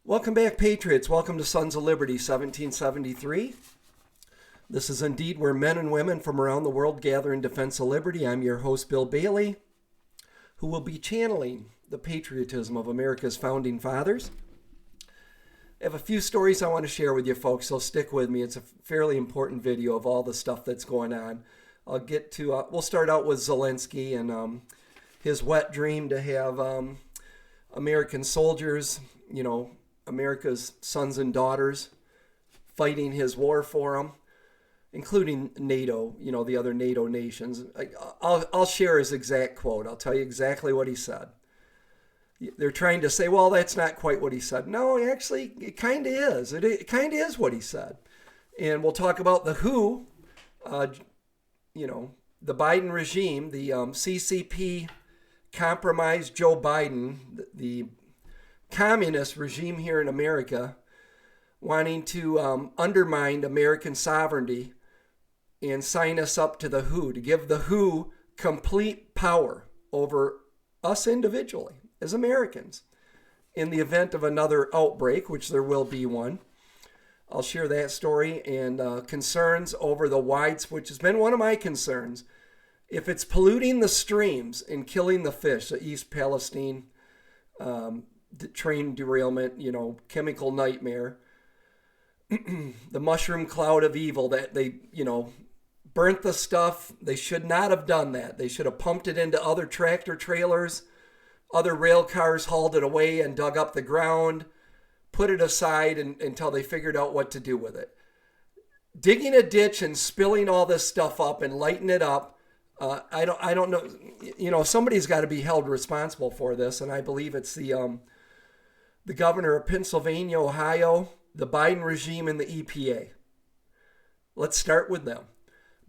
Welcome back, Patriots. Welcome to Sons of Liberty, 1773. This is indeed where men and women from around the world gather in defense of liberty. I'm your host, Bill Bailey, who will be channeling the patriotism of America's founding fathers. I have a few stories I want to share with you folks, so stick with me. It's a fairly important video of all the stuff that's going on. I'll get to, we'll start out with Zelensky and his wet dream to have American soldiers, America's sons and daughters fighting his war for him, including NATO, the other NATO nations. I'll share his exact quote. I'll tell you exactly what he said. They're trying to say, well, that's not quite what he said. No, actually, it kind of is. It kind of is what he said. And we'll talk about the WHO, the Biden regime, the CCP compromised Joe Biden, the communist regime here in America, wanting to undermine American sovereignty and sign us up to the WHO, to give the WHO complete power over us individually as Americans in the event of another outbreak, which there will be one. I'll share that story and concerns over the which has been one of my concerns. If it's polluting the streams and killing the fish, the East Palestine train derailment, chemical nightmare, the mushroom cloud of evil that they, burnt the stuff. They should not have done that. They should have pumped it into other tractor trailers. Other rail cars hauled it away and dug up the ground, put it aside until they figured out what to do with it. Digging a ditch and spilling all this stuff up and lighting it up, I don't know. Somebody's got to be held responsible for this, and I believe it's the governor of Pennsylvania, Ohio, the Biden regime, and the EPA. Let's start with them.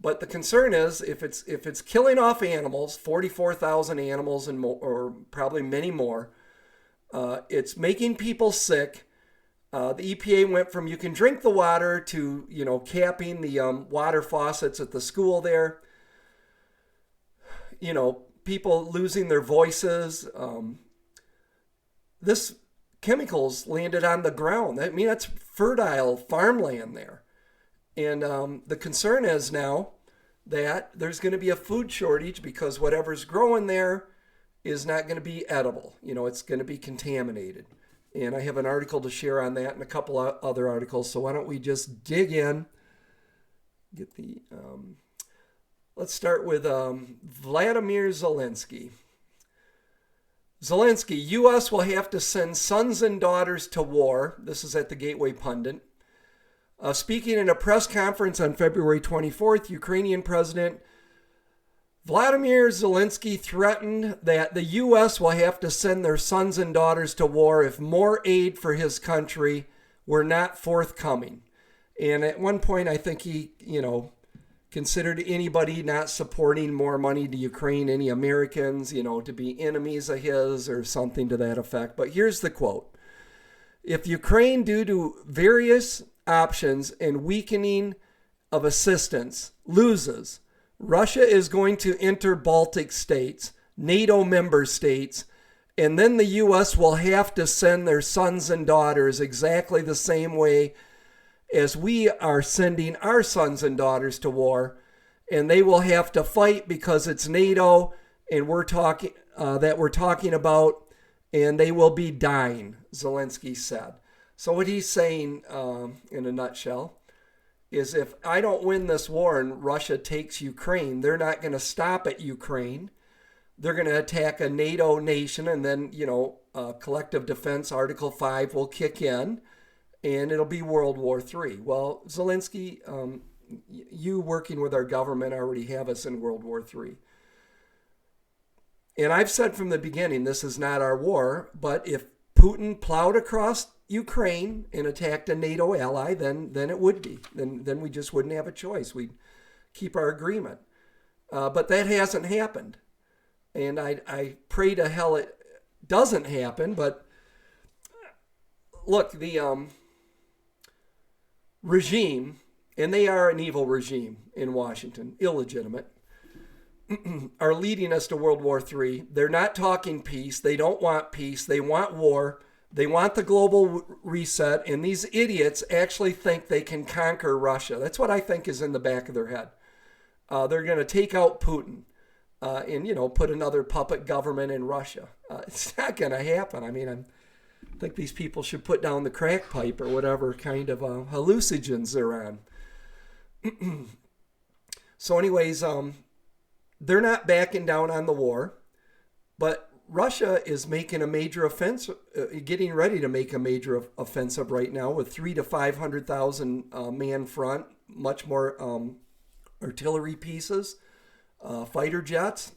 But the concern is if it's killing off animals, 44,000 animals and more, or probably many more, it's making people sick. The EPA went from you can drink the water to capping the water faucets at the school there. People losing their voices. This chemicals landed on the ground. That's fertile farmland there. And the concern is now that there's going to be a food shortage because whatever's growing there is not going to be edible. It's going to be contaminated. And I have an article to share on that and a couple of other articles. So why don't we just dig in, get the... Let's start with Vladimir Zelensky. Zelensky, U.S. will have to send sons and daughters to war. This is at the Gateway Pundit. Speaking in a press conference on February 24th, Ukrainian President Vladimir Zelensky threatened that the U.S. will have to send their sons and daughters to war if more aid for his country were not forthcoming. And at one point, I think he, considered anybody not supporting more money to Ukraine, any Americans, to be enemies of his or something to that effect. But here's the quote. If Ukraine, due to various options and weakening of assistance, loses, Russia is going to enter Baltic states, NATO member states, and then the U.S. will have to send their sons and daughters exactly the same way as we are sending our sons and daughters to war, and they will have to fight because it's NATO and we're talking about, and they will be dying, Zelensky said. So what he's saying, in a nutshell, is if I don't win this war and Russia takes Ukraine, they're not going to stop at Ukraine. They're going to attack a NATO nation, and then, collective defense, Article 5 will kick in, and it'll be World War III. Well, Zelensky, you working with our government already have us in World War III. And I've said from the beginning, this is not our war, but if Putin plowed across Ukraine and attacked a NATO ally, then it would be. Then we just wouldn't have a choice. We'd keep our agreement. But that hasn't happened. And I pray to hell it doesn't happen. But look, the regime, and they are an evil regime in Washington, illegitimate, are leading us to World War III. They're not talking peace. They don't want peace. They want war. They want the global reset, and these idiots actually think they can conquer Russia. That's what I think is in the back of their head. They're going to take out Putin and, put another puppet government in Russia. It's not going to happen. I mean, I think these people should put down the crack pipe or whatever kind of hallucinogens they're on. So anyways, they're not backing down on the war, but Russia is making a major offensive, getting ready to make a major offensive right now with 300,000 to 500,000 man front, much more artillery pieces, fighter jets.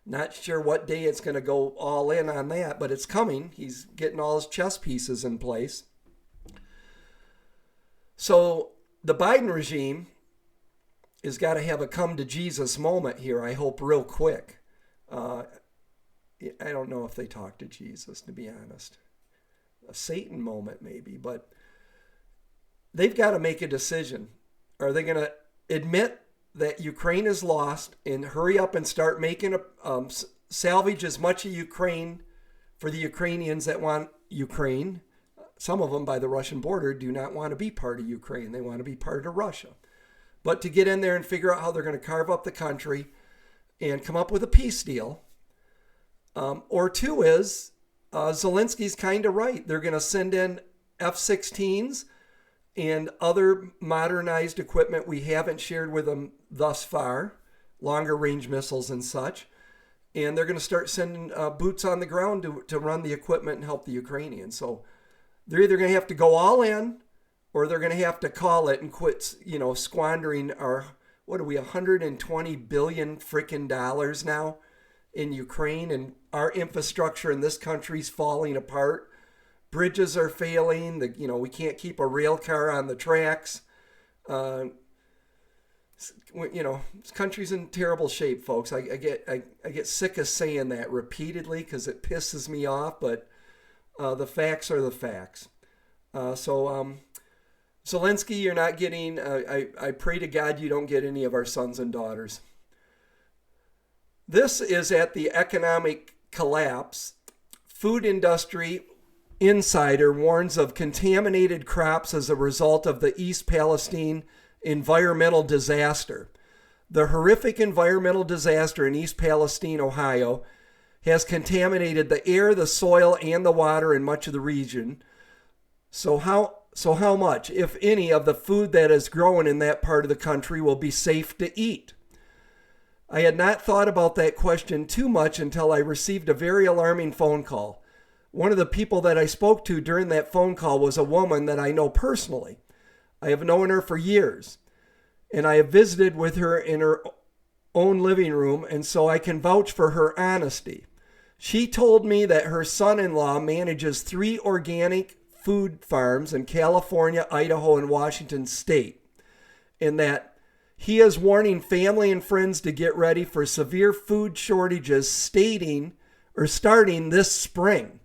Not sure what day it's going to go all in on that, but it's coming. He's getting all his chess pieces in place. So the Biden regime has got to have a come to Jesus moment here, I hope, real quick. I don't know if they talk to Jesus, to be honest. A Satan moment maybe, but they've got to make a decision. Are they going to admit that Ukraine is lost and hurry up and start making salvage as much of Ukraine for the Ukrainians that want Ukraine? Some of them by the Russian border do not want to be part of Ukraine. They want to be part of Russia. But to get in there and figure out how they're going to carve up the country and come up with a peace deal. Or two is, Zelensky's kind of right. They're going to send in F-16s and other modernized equipment we haven't shared with them thus far, longer range missiles and such. And they're going to start sending boots on the ground to run the equipment and help the Ukrainians. So they're either going to have to go all in, or they're going to have to call it and quit, squandering our, what are we, 120 billion freaking dollars now in Ukraine, and our infrastructure in this country's falling apart. Bridges are failing. We can't keep a rail car on the tracks. This country's in terrible shape, folks. I get sick of saying that repeatedly because it pisses me off, but the facts are the facts. Zelensky, you're not getting, I pray to God you don't get any of our sons and daughters. This is at the economic collapse. Food industry insider warns of contaminated crops as a result of the East Palestine environmental disaster. The horrific environmental disaster in East Palestine, Ohio, has contaminated the air, the soil, and the water in much of the region. So how much, if any, of the food that is grown in that part of the country will be safe to eat? I had not thought about that question too much until I received a very alarming phone call. One of the people that I spoke to during that phone call was a woman that I know personally. I have known her for years, and I have visited with her in her own living room, and so I can vouch for her honesty. She told me that her son-in-law manages 3 organic food farms in California, Idaho, and Washington state, and that he is warning family and friends to get ready for severe food shortages starting this spring.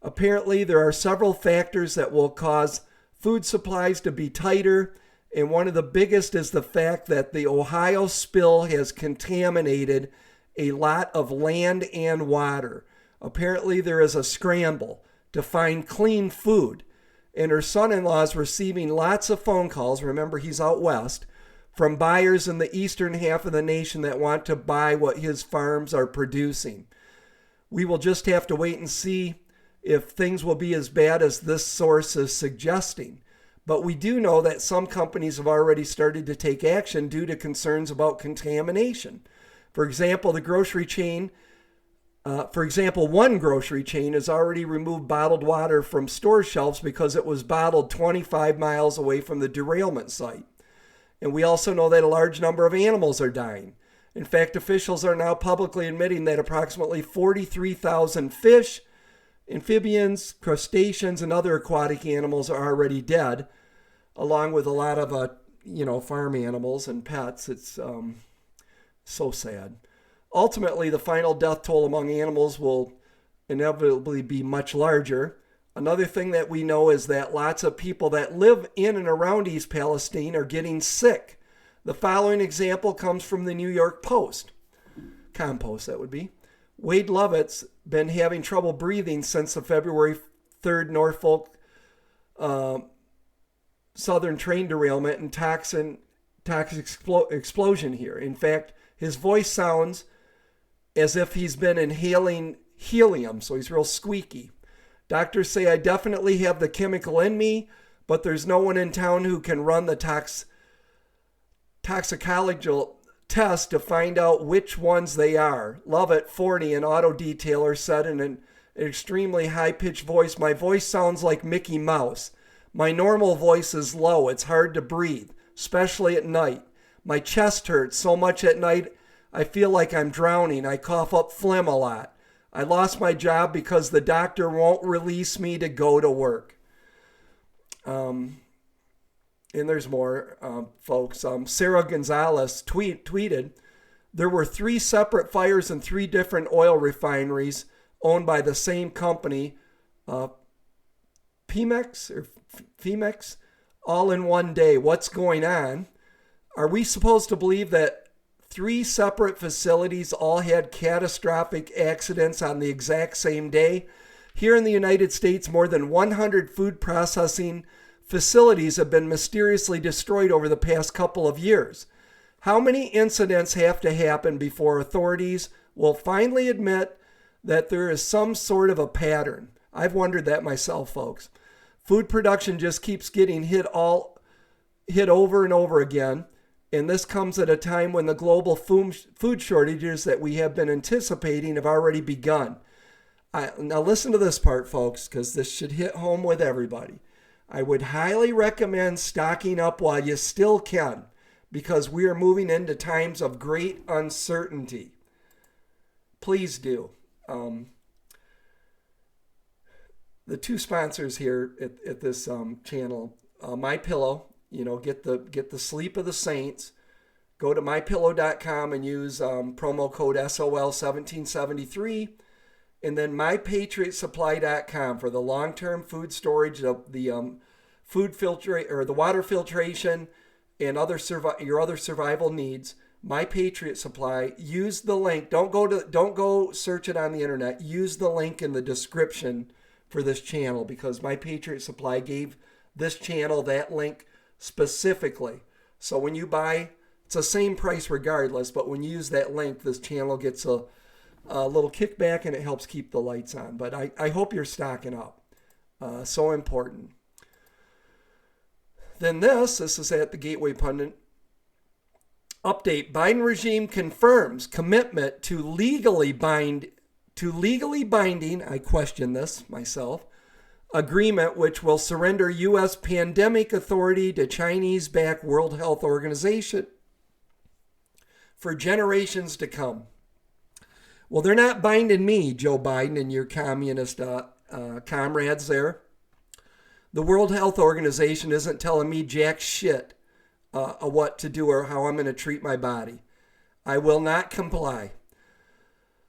Apparently, there are several factors that will cause food supplies to be tighter, and one of the biggest is the fact that the Ohio spill has contaminated a lot of land and water. Apparently, there is a scramble to find clean food, and her son-in-law is receiving lots of phone calls, remember he's out west, from buyers in the eastern half of the nation that want to buy what his farms are producing. We will just have to wait and see if things will be as bad as this source is suggesting. But we do know that some companies have already started to take action due to concerns about contamination. For example, one grocery chain has already removed bottled water from store shelves because it was bottled 25 miles away from the derailment site. And we also know that a large number of animals are dying. In fact, officials are now publicly admitting that approximately 43,000 fish, amphibians, crustaceans, and other aquatic animals are already dead, along with a lot of, farm animals and pets. It's so sad. Ultimately, the final death toll among animals will inevitably be much larger. Another thing that we know is that lots of people that live in and around East Palestine are getting sick. The following example comes from the New York Post. Compost, that would be. Wade Lovett's been having trouble breathing since the February 3rd Norfolk Southern train derailment and toxic explosion here. In fact, his voice sounds as if he's been inhaling helium, so he's real squeaky. Doctors say I definitely have the chemical in me, but there's no one in town who can run the toxicological test to find out which ones they are. Love it, Forney, an auto detailer, said in an extremely high-pitched voice. My voice sounds like Mickey Mouse. My normal voice is low. It's hard to breathe, especially at night. My chest hurts so much at night, I feel like I'm drowning. I cough up phlegm a lot. I lost my job because the doctor won't release me to go to work. And there's more, folks. Sarah Gonzalez tweeted, there were 3 separate fires in 3 different oil refineries owned by the same company, Pemex, all in one day. What's going on? Are we supposed to believe that 3 separate facilities all had catastrophic accidents on the exact same day? Here in the United States, more than 100 food processing facilities have been mysteriously destroyed over the past couple of years. How many incidents have to happen before authorities will finally admit that there is some sort of a pattern? I've wondered that myself, folks. Food production just keeps getting hit over and over again. And this comes at a time when the global food shortages that we have been anticipating have already begun. Now listen to this part, folks, because this should hit home with everybody. I would highly recommend stocking up while you still can, because we are moving into times of great uncertainty. Please do. The 2 sponsors here at this channel, My Pillow. Get the sleep of the saints. Go to mypillow.com and use promo code SOL1773. And then mypatriotsupply.com for the long-term food storage, the the water filtration, and your other survival needs. My Patriot Supply. Use the link. Don't go search it on the internet. Use the link in the description for this channel, because My Patriot Supply gave this channel that link specifically. So when you buy, it's the same price regardless, but when you use that link, this channel gets a little kickback and it helps keep the lights on. But I hope you're stocking up. So important. Then this is at the Gateway Pundit. Update. Biden regime confirms commitment to legally binding, I question this myself, agreement which will surrender U.S. pandemic authority to Chinese-backed World Health Organization for generations to come. Well, they're not binding me, Joe Biden, and your communist comrades there. The World Health Organization isn't telling me jack shit what to do or how I'm going to treat my body. I will not comply.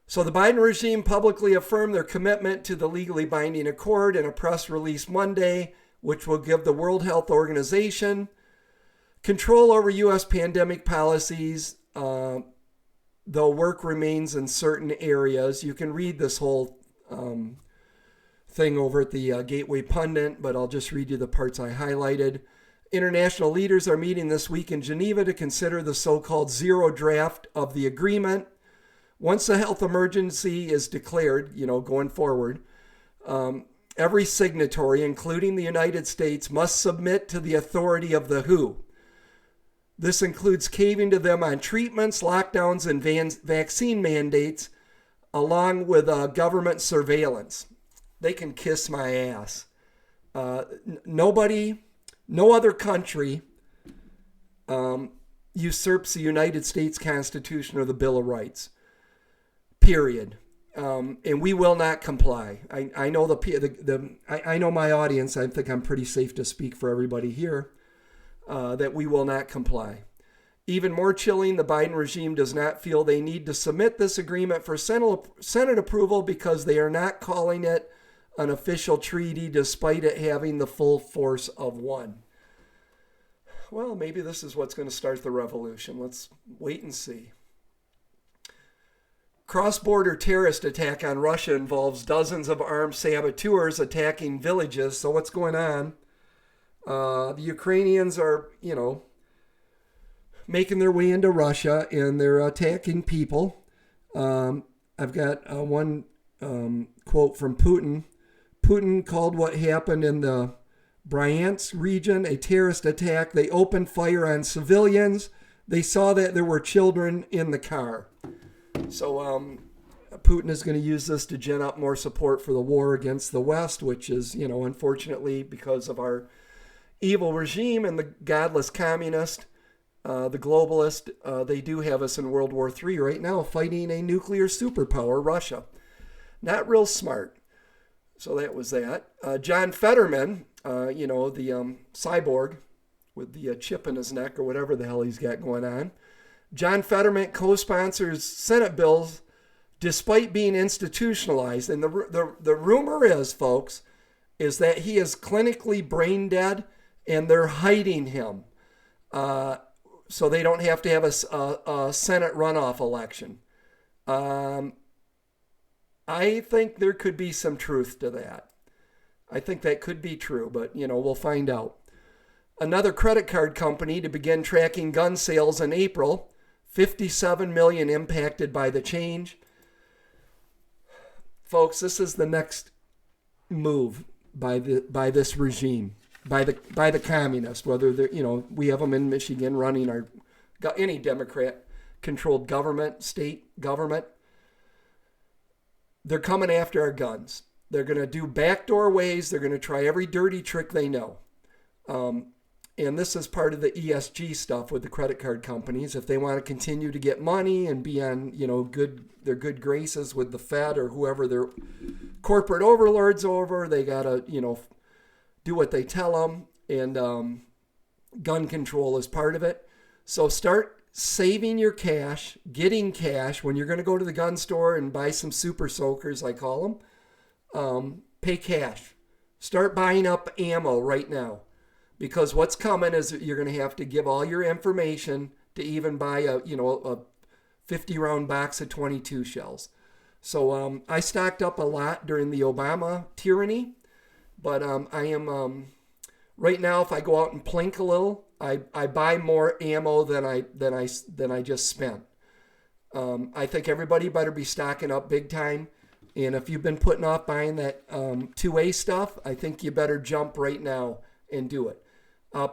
So the Biden regime publicly affirmed their commitment to the legally binding accord in a press release Monday, which will give the World Health Organization control over U.S. pandemic policies, though work remains in certain areas. You can read this whole thing over at the Gateway Pundit, but I'll just read you the parts I highlighted. International leaders are meeting this week in Geneva to consider the so-called zero draft of the agreement. Once a health emergency is declared, going forward, every signatory, including the United States, must submit to the authority of the WHO. This includes caving to them on treatments, lockdowns, and vaccine mandates, along with government surveillance. They can kiss my ass. No other country usurps the United States Constitution or the Bill of Rights. Period. And we will not comply. I know I know my audience. I think I'm pretty safe to speak for everybody here that we will not comply. Even more chilling, the Biden regime does not feel they need to submit this agreement for Senate approval because they are not calling it an official treaty, despite it having the full force of one. Well, maybe this is what's going to start the revolution. Let's wait and see. Cross-border terrorist attack on Russia involves dozens of armed saboteurs attacking villages. So what's going on? The Ukrainians are, making their way into Russia, and they're attacking people. I've got one quote from Putin. Putin called what happened in the Bryansk region a terrorist attack. They opened fire on civilians. They saw that there were children in the car. So Putin is going to use this to gin up more support for the war against the West, which is, unfortunately, because of our evil regime and the godless communist, the globalist, they do have us in World War III right now fighting a nuclear superpower, Russia. Not real smart. So that was that. John Fetterman, the cyborg with the chip in his neck or whatever the hell he's got going on. John Fetterman co-sponsors Senate bills despite being institutionalized. And the rumor is, folks, is that he is clinically brain dead and they're hiding him so they don't have to have a Senate runoff election. I think there could be some truth to that. I think that could be true, but, we'll find out. Another credit card company to begin tracking gun sales in April. 57 million impacted by the change. Folks, this is the next move by this regime, by the communists. Whether they're, we have them in Michigan running any Democrat-controlled government, state government. They're coming after our guns. They're going to do backdoor ways. They're going to try every dirty trick they know. And this is part of the ESG stuff with the credit card companies. If they want to continue to get money and be on, their good graces with the Fed or whoever their corporate overlords over, they got to, do what they tell them. And gun control is part of it. So start saving your cash, getting cash when you're going to go to the gun store and buy some super soakers, I call them. Pay cash. Start buying up ammo right now. Because what's coming is you're going to have to give all your information to even buy a 50-round box of 22 shells. So I stocked up a lot during the Obama tyranny, but I am right now. If I go out and plink a little, I buy more ammo than I just spent. I think everybody better be stocking up big time. And if you've been putting off buying that 2A stuff, I think you better jump right now and do it.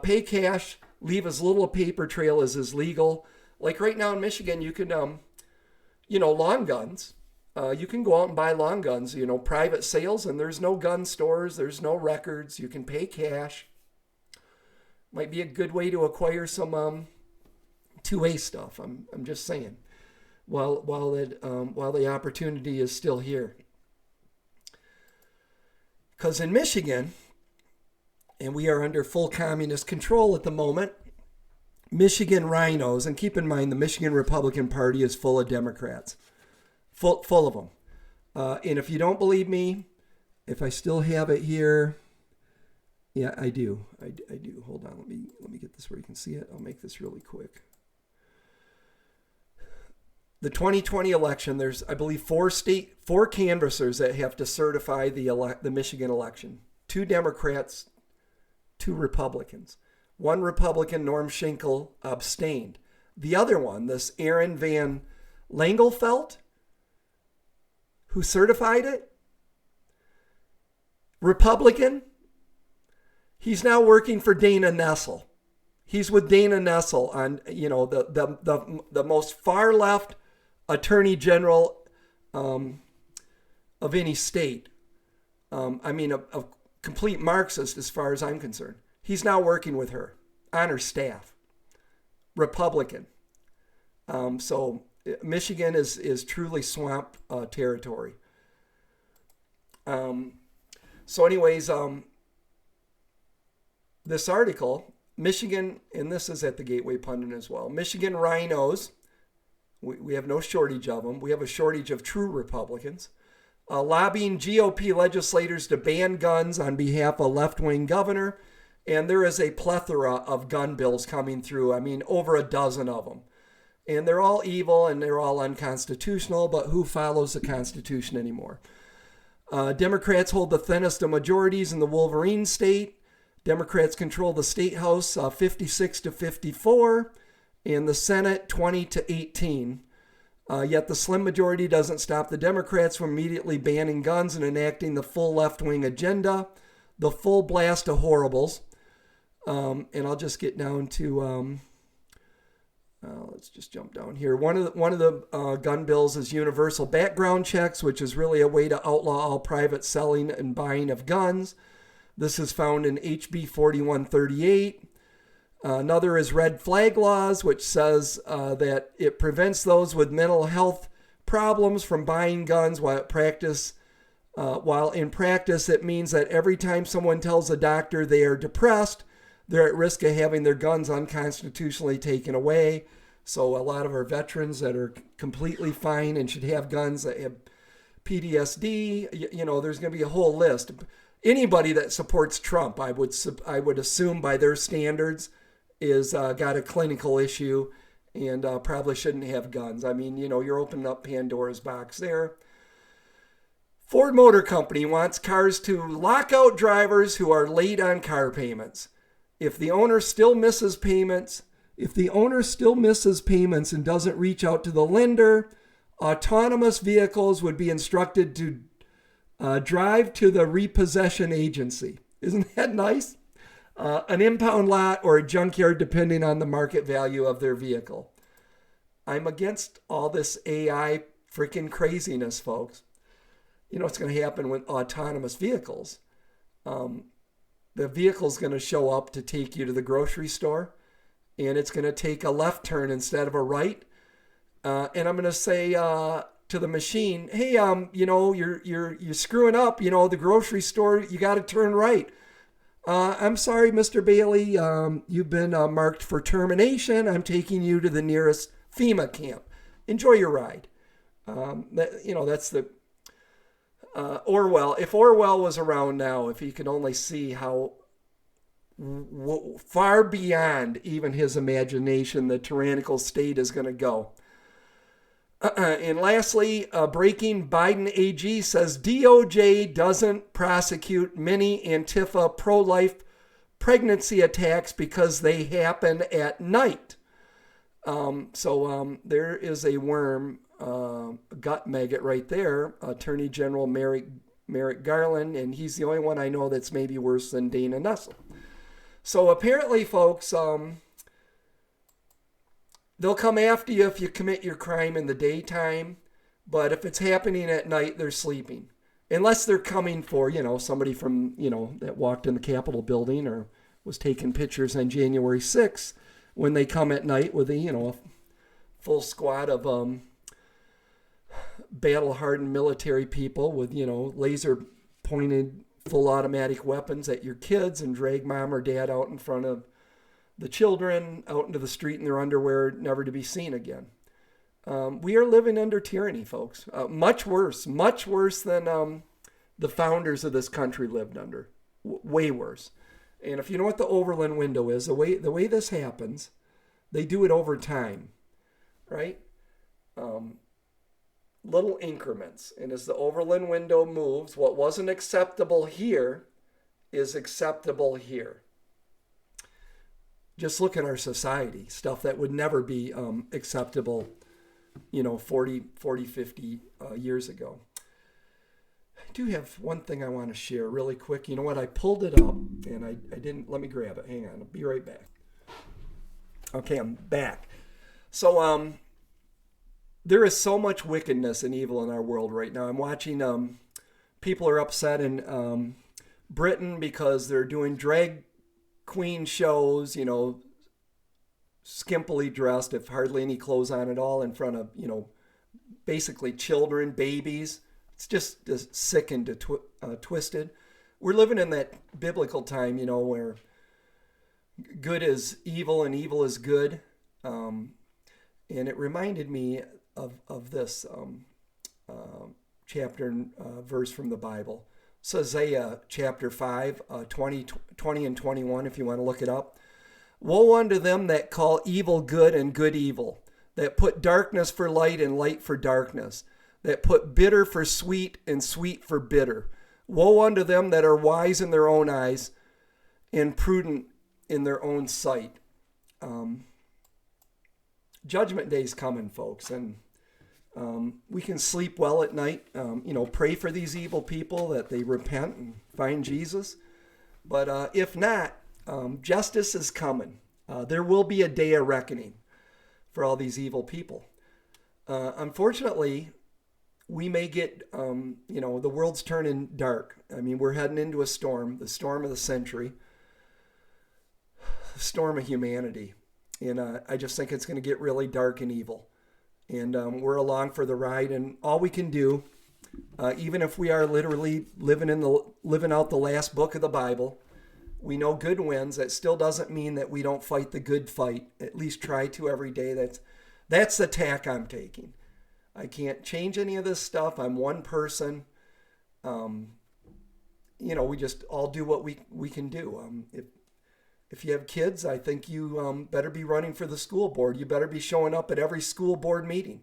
Pay cash, leave as little a paper trail as is legal. Like right now in Michigan, you can, long guns. You can go out and buy long guns, private sales, and there's no gun stores, there's no records. You can pay cash. Might be a good way to acquire some 2A stuff. I'm just saying. While the opportunity is still here. Because in Michigan, and we are under full communist control at the moment, Michigan rhinos, and keep in mind the Michigan Republican Party is full of Democrats, full of them. And if you don't believe me, if I still have it here, yeah, I do. I do. Hold on, let me get this where you can see it. I'll make this really quick. The 2020 election, there's, I believe, four canvassers that have to certify the Michigan election. 2 Democrats, 2 Republicans. One Republican, Norm Schinkel, abstained. The other one, this Aaron Van Langelfeld, who certified it, Republican, he's now working for Dana Nessel. He's with Dana Nessel on, the most far left attorney general of any state. A complete Marxist as far as I'm concerned. He's now working with her on her staff. Republican. So Michigan is truly swamp territory. So anyways, this article, Michigan, and this is at the Gateway Pundit as well. Michigan rhinos, we have no shortage of them. We have a shortage of true Republicans. Lobbying GOP legislators to ban guns on behalf of left-wing governor. And there is a plethora of gun bills coming through. I mean, over a dozen of them. And they're all evil and they're all unconstitutional, but who follows the Constitution anymore? Democrats hold the thinnest of majorities in the Wolverine state. Democrats control the state house 56 to 54 and the Senate 20 to 18. Yet the slim majority doesn't stop the Democrats from immediately banning guns and enacting the full left-wing agenda, the full blast of horribles. And I'll just get down to, let's just jump down here. One of the gun bills is universal background checks, which is really a way to outlaw all private selling and buying of guns. This is found in HB 4138. Another is red flag laws, which says that it prevents those with mental health problems from buying guns while in practice it means that every time someone tells a doctor they are depressed, they're at risk of having their guns unconstitutionally taken away. So a lot of our veterans that are completely fine and should have guns that have PTSD, there's going to be a whole list. Anybody that supports Trump, I would assume by their standards, is got a clinical issue and probably shouldn't have guns. I mean, you're opening up Pandora's box there. Ford Motor Company wants cars to lock out drivers who are late on car payments. If the owner still misses payments and doesn't reach out to the lender, autonomous vehicles would be instructed to drive to the repossession agency. Isn't that nice? An impound lot or a junkyard, depending on the market value of their vehicle. I'm against all this AI freaking craziness, folks. What's going to happen with autonomous vehicles? The vehicle's going to show up to take you to the grocery store, and it's going to take a left turn instead of a right. And I'm going to say to the machine, hey, you're screwing up. The grocery store, you got to turn right. I'm sorry, Mr. Bailey. You've been marked for termination. I'm taking you to the nearest FEMA camp. Enjoy your ride. That's the Orwell. If Orwell was around now, if he could only see how far beyond even his imagination the tyrannical state is going to go. And lastly, breaking Biden AG says DOJ doesn't prosecute many Antifa pro-life pregnancy attacks because they happen at night. So there is a worm, gut maggot right there, Attorney General Merrick Garland, and he's the only one I know that's maybe worse than Dana Nessel. So apparently, folks, they'll come after you if you commit your crime in the daytime, but if it's happening at night, they're sleeping. Unless they're coming for, somebody from, that walked in the Capitol building or was taking pictures on January 6th, when they come at night with a full squad of battle-hardened military people with, laser-pointed full automatic weapons at your kids and drag mom or dad out in front of the children, out into the street in their underwear, never to be seen again. We are living under tyranny, folks. Much worse than the founders of this country lived under. Way worse. And if you know what the overland window is, the way this happens, they do it over time, right? Little increments. And as the overland window moves, what wasn't acceptable here is acceptable here. Just look at our society, stuff that would never be acceptable, 40, 50 years ago. I do have one thing I want to share really quick. You know what? I pulled it up and I didn't, let me grab it. Hang on. I'll be right back. Okay, I'm back. So, there is so much wickedness and evil in our world right now. I'm watching, people are upset in Britain because they're doing drag queen shows, skimpily dressed, if hardly any clothes on at all, in front of, basically children, babies. It's just sick and twisted. We're living in that biblical time, where good is evil and evil is good. And it reminded me of this chapter and verse from the Bible. It's Isaiah chapter 5, 20 and 21, if you want to look it up. Woe unto them that call evil good and good evil, that put darkness for light and light for darkness, that put bitter for sweet and sweet for bitter. Woe unto them that are wise in their own eyes and prudent in their own sight. Judgment Day's coming, folks, and we can sleep well at night. Pray for these evil people that they repent and find Jesus. But if not, justice is coming. There will be a day of reckoning for all these evil people. Unfortunately, we may get, the world's turning dark. I mean, we're heading into a storm, the storm of the century, the storm of humanity. And I just think it's going to get really dark and evil. And we're along for the ride. And all we can do, even if we are literally living out the last book of the Bible, we know good wins. That still doesn't mean that we don't fight the good fight. At least try to every day. That's the tack I'm taking. I can't change any of this stuff. I'm one person. We just all do what we can do. If you have kids, I think you better be running for the school board. You better be showing up at every school board meeting.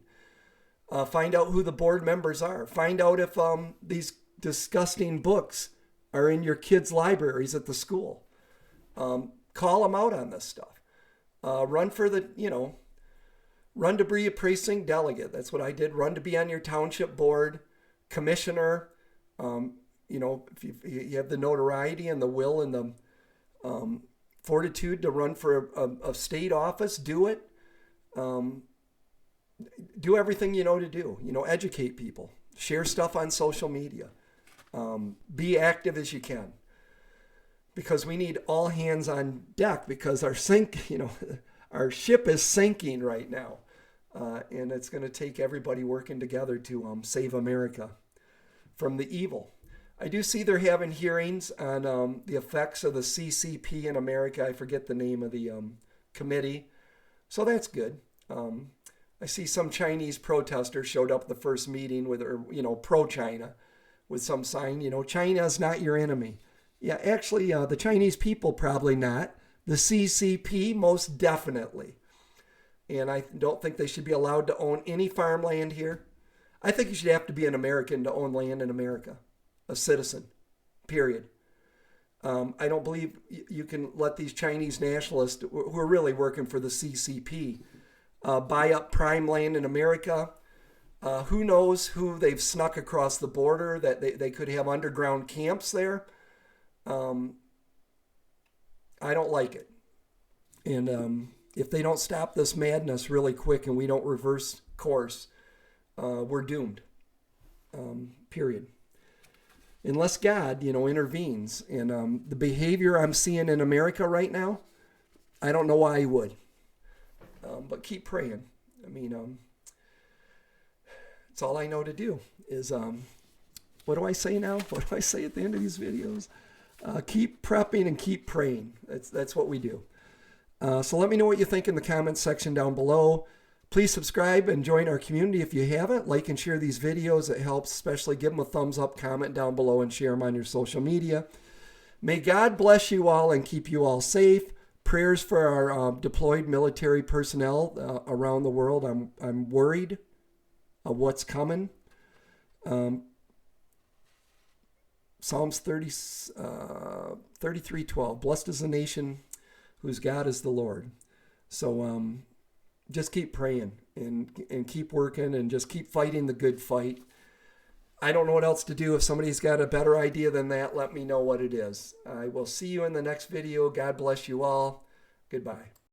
Find out who the board members are. Find out if these disgusting books are in your kids' libraries at the school. Call them out on this stuff. Run to be a precinct delegate. That's what I did. Run to be on your township board, commissioner. If you have the notoriety and the will and the fortitude to run for a state office, do it. Do everything you know to do. Educate people. Share stuff on social media. Be active as you can. Because we need all hands on deck because our ship is sinking right now. And it's going to take everybody working together to save America from the evil. I do see they're having hearings on the effects of the CCP in America. I forget the name of the committee. So that's good. I see some Chinese protesters showed up at the first meeting with, pro-China with some sign, China's not your enemy. Yeah, actually, the Chinese people probably not. The CCP most definitely. And I don't think they should be allowed to own any farmland here. I think you should have to be an American to own land in America. A citizen, period. I don't believe you can let these Chinese nationalists who are really working for the CCP buy up prime land in America. Who knows who they've snuck across the border, that they could have underground camps there. I don't like it. And if they don't stop this madness really quick and we don't reverse course, we're doomed. Period. Unless God, intervenes. And the behavior I'm seeing in America right now, I don't know why he would. But keep praying. It's all I know to do is, what do I say now? What do I say at the end of these videos? Keep prepping and keep praying. That's what we do. So let me know what you think in the comments section down below. Please subscribe and join our community if you haven't. Like and share these videos. It helps, especially give them a thumbs up, comment down below, and share them on your social media. May God bless you all and keep you all safe. Prayers for our deployed military personnel around the world. I'm worried of what's coming. Psalms 33:12. Blessed is the nation whose God is the Lord. So just keep praying and keep working and just keep fighting the good fight. I don't know what else to do. If somebody's got a better idea than that, let me know what it is. I will see you in the next video. God bless you all. Goodbye.